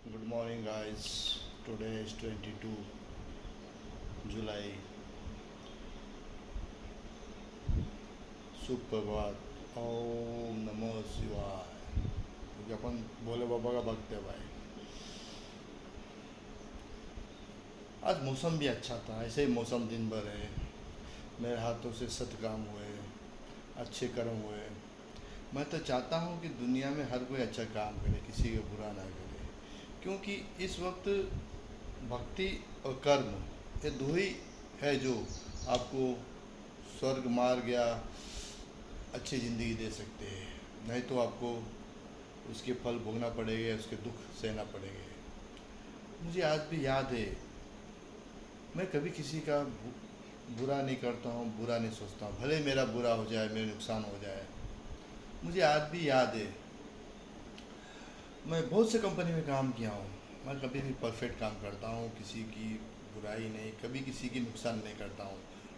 Good morning, guys. Today is 22 July. सुप्रभात। ओम नमो शिवाय। क्योंकि अपन भोले बाबा का भक्त है भाई। आज मौसम भी अच्छा था, ऐसे ही मौसम दिन भर है। मेरे हाथों से सत काम हुए, अच्छे कर्म हुए। मैं तो चाहता हूँ कि दुनिया में हर कोई अच्छा काम करे, किसी का बुरा ना करे। क्योंकि इस वक्त भक्ति और कर्म ये दो ही है जो आपको स्वर्ग मार्ग या अच्छी ज़िंदगी दे सकते हैं। नहीं तो आपको उसके फल भोगना पड़ेगा, उसके दुख सहना पड़ेगा। मुझे आज भी याद है, मैं कभी किसी का बुरा नहीं करता हूँ, बुरा नहीं सोचता हूँ। भले मेरा बुरा हो जाए, मेरे नुकसान हो जाए। मुझे आज भी याद है, मैं बहुत से कंपनी में काम किया हूँ। मैं कभी भी परफेक्ट काम करता हूँ, किसी की बुराई नहीं, कभी किसी की नुकसान नहीं करता हूँ।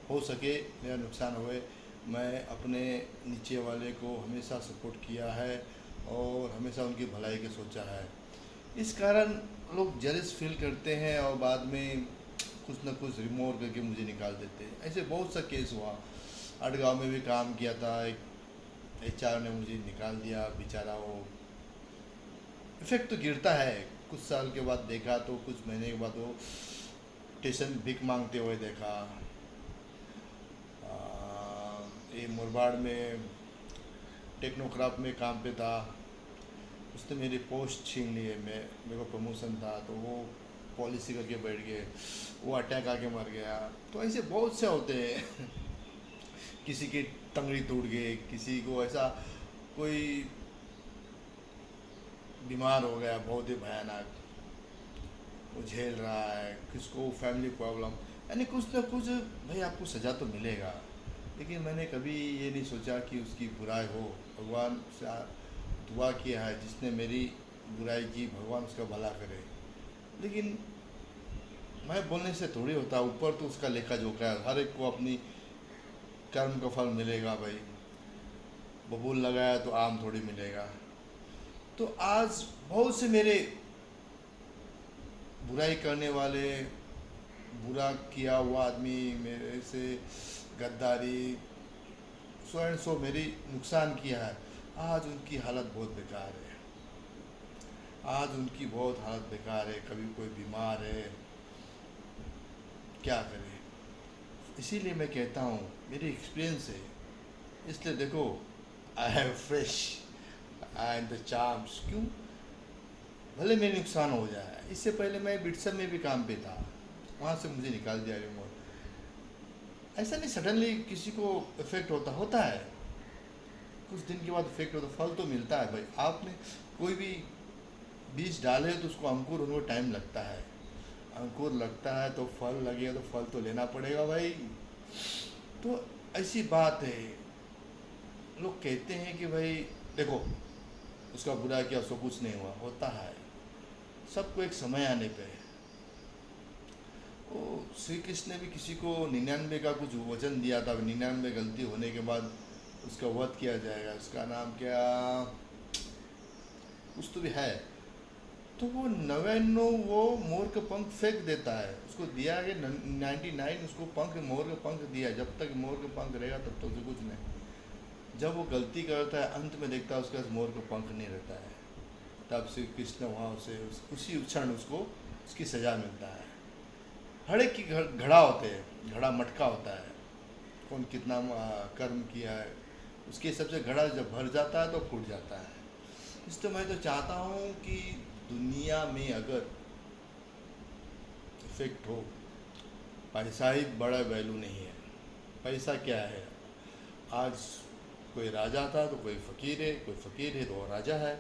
हो सके मेरा नुकसान हुए, मैं अपने नीचे वाले को हमेशा सपोर्ट किया है और हमेशा उनकी भलाई के सोचा है। इस कारण लोग जेलस फील करते हैं और बाद में कुछ ना कुछ रिमोट करके मुझे निकाल देते हैं। ऐसे बहुत सा केस हुआ। अडगांव में भी काम किया था, एक एचआर ने मुझे निकाल दिया बेचारा। वो इफेक्ट तो गिरता है। कुछ साल के बाद देखा तो कुछ महीने के बाद वो स्टेशन भीख मांगते हुए देखा। ये मुरबाड़ में टेक्नोक्राफ्ट में काम पे था। उसने मेरी पोस्ट छीन ली है। मेरे को प्रमोशन था तो वो पॉलिसी करके बैठ गए। वो अटैक आके मर गया। तो ऐसे बहुत से होते हैं। किसी की टंगड़ी टूट गई, किसी को ऐसा कोई बीमार हो गया बहुत ही भयानक, वो झेल रहा है, किसको फैमिली प्रॉब्लम, यानी कुछ ना कुछ। भाई आपको सज़ा तो मिलेगा। लेकिन मैंने कभी ये नहीं सोचा कि उसकी बुराई हो। भगवान से दुआ किया है, जिसने मेरी बुराई की भगवान उसका भला करे। लेकिन मैं बोलने से थोड़ी होता, ऊपर तो उसका लेखा जोखा है। हर एक को अपनी कर्म का फल मिलेगा भाई। बबूल लगाया तो आम थोड़ी मिलेगा। तो आज बहुत से मेरे बुराई करने वाले, बुरा किया हुआ आदमी, मेरे से गद्दारी, सो एंड सो मेरी नुकसान किया है, आज उनकी हालत बहुत बेकार है। आज उनकी बहुत हालत बेकार है। कभी कोई बीमार है, क्या करे। इसीलिए मैं कहता हूँ, मेरी एक्सपीरियंस है, इसलिए देखो, I have fresh and the charms. क्यों? भले मेरे नुकसान हो जाए। इससे पहले मैं बिटसर में भी काम पे था, वहाँ से मुझे निकाल दिया रिमोट। ऐसा नहीं सडनली किसी को इफेक्ट होता है। कुछ दिन के बाद इफेक्ट होता, फल तो मिलता है भाई। आपने कोई भी बीज डाले तो उसको अंकुर होने में टाइम लगता है। अंकुर लगता है तो फल लगेगा, तो फल तो लेना पड़ेगा भाई। तो ऐसी बात है। लोग कहते हैं कि भाई देखो, उसका बुरा किया, उसको कुछ नहीं हुआ, होता है सबको एक समय आने पे। वो श्री कृष्ण ने भी किसी को 99 का कुछ वचन दिया था। 99 गलती होने के बाद उसका वध किया जाएगा। उसका नाम क्या, कुछ तो भी है। तो वो 99 वो मोर का पंख फेंक देता है। उसको दिया है 99, उसको पंख, मोर का पंख दिया। जब तक मोर का पंख रहेगा तब तक उसे कुछ नहीं। जब वो गलती करता है, अंत में देखता है उसके पास मोर का पंख नहीं रहता है। तब श्री कृष्ण वहाँ उसे उसी क्षण उसको उसकी सज़ा मिलता है। हर एक की घड़ा होते हैं, घड़ा मटका होता है। कौन कितना कर्म किया है उसके हिसाब से घड़ा जब भर जाता है तो फूट जाता है। इसलिए मैं तो चाहता हूँ कि दुनिया में अगर इफेक्ट हो, पैसा ही बड़ा वैल्यू नहीं है। पैसा क्या है? आज कोई राजा था तो कोई फ़कीर है, कोई फ़कीर है तो वो राजा है।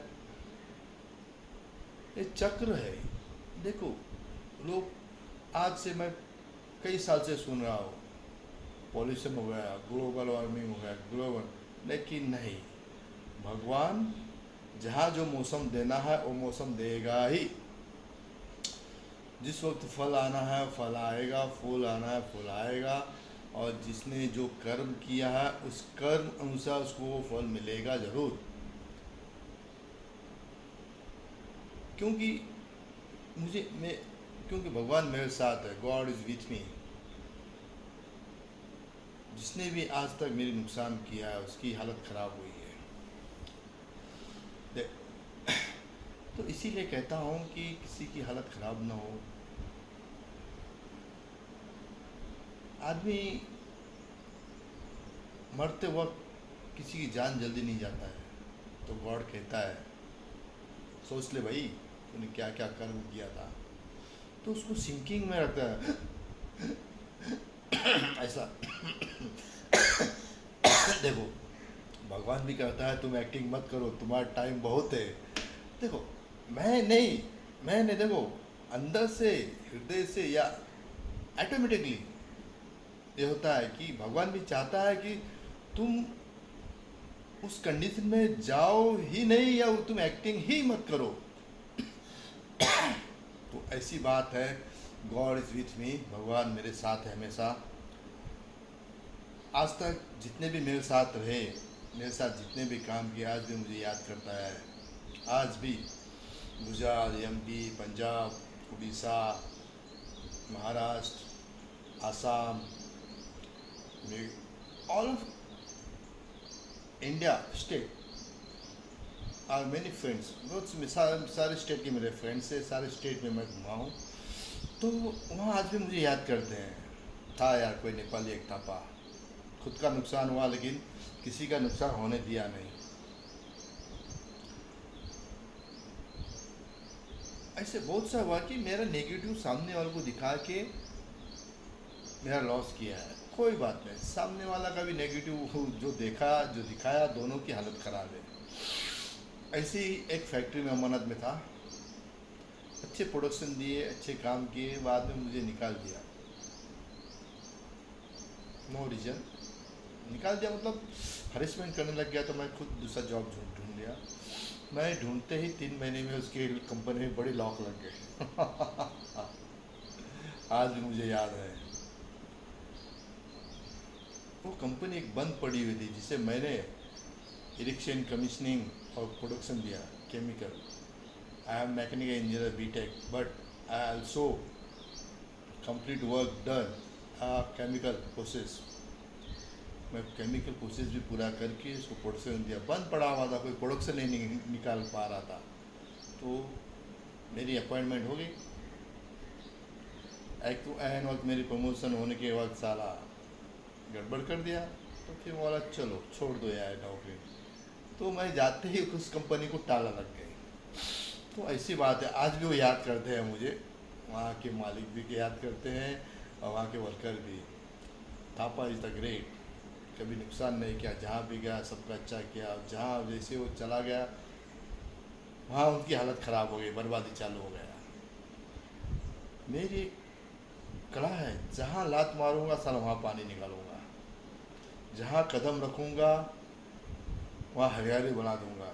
ये चक्र है। देखो, लोग, आज से मैं कई साल से सुन रहा हूँ, पॉल्यूशन हो गया, ग्लोबल वार्मिंग हो गया, ग्लोबल, लेकिन नहीं। भगवान जहाँ जो मौसम देना है वो मौसम देगा ही। जिस वक्त फल आना है फल आएगा, फूल आना है फूल आएगा। और जिसने जो कर्म किया है उस कर्म अनुसार उसको वो फल मिलेगा ज़रूर। क्योंकि मैं क्योंकि भगवान मेरे साथ है, गॉड इज़ विथ मी। जिसने भी आज तक मेरी नुकसान किया है उसकी हालत ख़राब हुई है। तो इसीलिए कहता हूँ कि किसी की हालत ख़राब ना हो। आदमी मरते वक्त किसी की जान जल्दी नहीं जाता है, तो गॉड कहता है सोच ले भाई तूने क्या क्या कर्म किया था, तो उसको सिंकिंग में रखता है ऐसा। देखो, भगवान भी कहता है तुम एक्टिंग मत करो, तुम्हारा टाइम बहुत है। देखो, मैंने देखो अंदर से, हृदय से या ऑटोमेटिकली ये होता है कि भगवान भी चाहता है कि तुम उस कंडीशन में जाओ ही नहीं, या तुम एक्टिंग ही मत करो। तो ऐसी बात है, गॉड इज़ विथ मी, भगवान मेरे साथ है हमेशा। आज तक जितने भी मेरे साथ रहे, मेरे साथ जितने भी काम किए, आज भी मुझे याद करता है। आज भी Gujarat, MP, Punjab, Orissa, Maharashtra, Assam, all of India state are many friends. बहुत सारे स्टेट के मेरे फ्रेंड्स हैं, सारे स्टेट में मैं घुमा हूँ। तो वहाँ आज भी मुझे याद करते हैं, था यार कोई नेपाली एक थापा, खुद का नुकसान हुआ लेकिन किसी का नुकसान होने दिया नहीं। ऐसे बहुत सा हुआ कि मेरा नेगेटिव सामने वाले को दिखा के मेरा लॉस किया है। कोई बात नहीं, सामने वाला का भी नेगेटिव जो देखा, जो दिखाया, दोनों की हालत ख़राब है। ऐसे ही एक फैक्ट्री में अमानत में था, अच्छे प्रोडक्शन दिए, अच्छे काम किए, बाद में मुझे निकाल दिया, नो रीज़न निकाल दिया, मतलब हरेसमेंट करने लग गया। तो मैं खुद दूसरा जॉब ढूंढ लिया। मैं ढूंढते ही 3 महीने में उसके कंपनी में बड़ी लॉक लग गए। आज भी मुझे याद है, वो कंपनी एक बंद पड़ी हुई थी जिसे मैंने इरिक्शन, कमीशनिंग और प्रोडक्शन दिया, chemical. I am mechanical engineer BTech, but I also complete work done chemical process. मैं केमिकल प्रोसेस भी पूरा करके इसको प्रोडक्शन दिया। बंद पड़ा हुआ था, कोई प्रोडक्शन नहीं निकाल पा रहा था। तो मेरी अपॉइंटमेंट हो गई। एक तो एन वक्त मेरी प्रमोशन होने के वक्त साला गड़बड़ कर दिया। तो फिर बोला चलो छोड़ दो यार नौकरी। तो मैं जाते ही उस कंपनी को ताला लग गई। तो ऐसी बात है, आज भी वो याद करते हैं मुझे, वहाँ के मालिक भी याद करते हैं और वहाँ के वर्कर भी। थापा इज़ द ग्रेट, कभी नुकसान नहीं किया, जहाँ भी गया सबका अच्छा किया। जहाँ जैसे वो चला गया वहाँ उनकी हालत ख़राब हो गई, बर्बादी चालू हो गया। मेरी एक कला है, जहाँ लात मारूंगा साला वहाँ पानी निकालूंगा, जहाँ कदम रखूंगा वहाँ हरियाली बना दूंगा,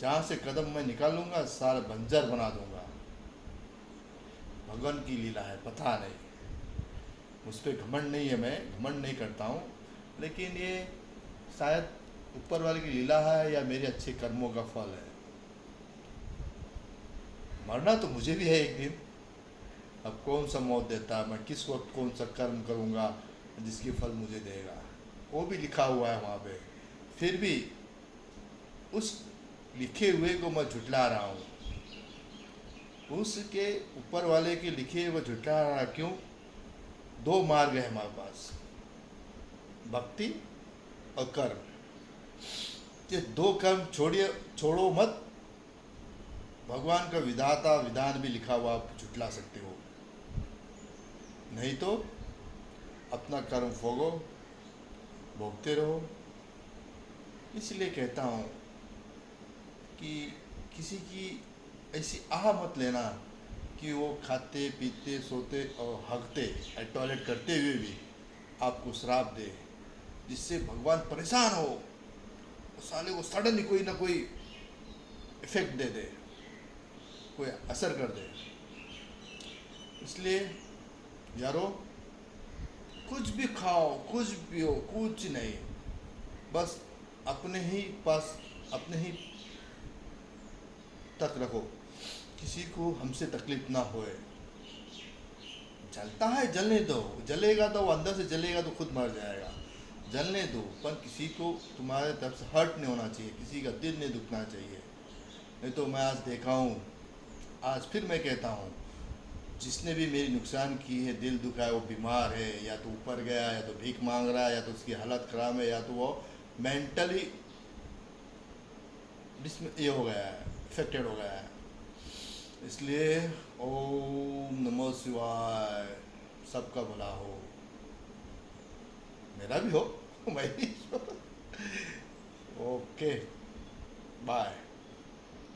जहाँ से कदम मैं निकालूंगा सारा बंजर बना दूंगा। भगवान की लीला है, पता नहीं, मुझ पर घमंड नहीं है, मैं घमंड नहीं करता हूँ, लेकिन ये शायद ऊपर वाले की लीला है या मेरे अच्छे कर्मों का फल है। मरना तो मुझे भी है एक दिन, अब कौन सा मौत देता है, मैं किस वक्त कौन सा कर्म करूँगा जिसकी फल मुझे देगा, वो भी लिखा हुआ है वहाँ पे। फिर भी उस लिखे हुए को मैं झुटला रहा हूँ, उसके ऊपर वाले के लिखे हुए झुटला रहा। क्यों? 2 मार्ग है हमारे पास, भक्ति और कर्म। ये 2 कर्म छोड़ो मत। भगवान का विधाता विधान भी लिखा हुआ, आप झुटला सकते हो, नहीं तो अपना कर्म भोगते रहो। इसलिए कहता हूँ कि किसी की ऐसी आह मत लेना कि वो खाते पीते सोते और हगते टॉयलेट करते हुए भी आपको श्राप दे, जिससे भगवान परेशान हो, उस साले को सडनली कोई ना कोई इफेक्ट दे दे, कोई असर कर दे। इसलिए यारो, कुछ भी खाओ, कुछ पियो, कुछ नहीं, बस अपने ही पास, अपने ही तक रखो। किसी को हमसे तकलीफ ना होए। जलता है जलने दो, जलेगा तो वो अंदर से जलेगा तो खुद मर जाएगा, जलने दो, पर किसी को तुम्हारे तरफ से हर्ट नहीं होना चाहिए, किसी का दिल नहीं दुखना चाहिए। नहीं तो मैं आज देखा हूँ, आज फिर मैं कहता हूँ, जिसने भी मेरी नुकसान की है, दिल दुखा है, वो बीमार है, या तो ऊपर गया, या तो भीख मांग रहा है, या तो उसकी हालत ख़राब है, या तो वो मेंटली ये हो गया है, इफेक्टेड हो गया है। इसलिए ओम नमो शिवाय, सबका भला हो, मेरा भी हो, मैं भी। Okay, bye.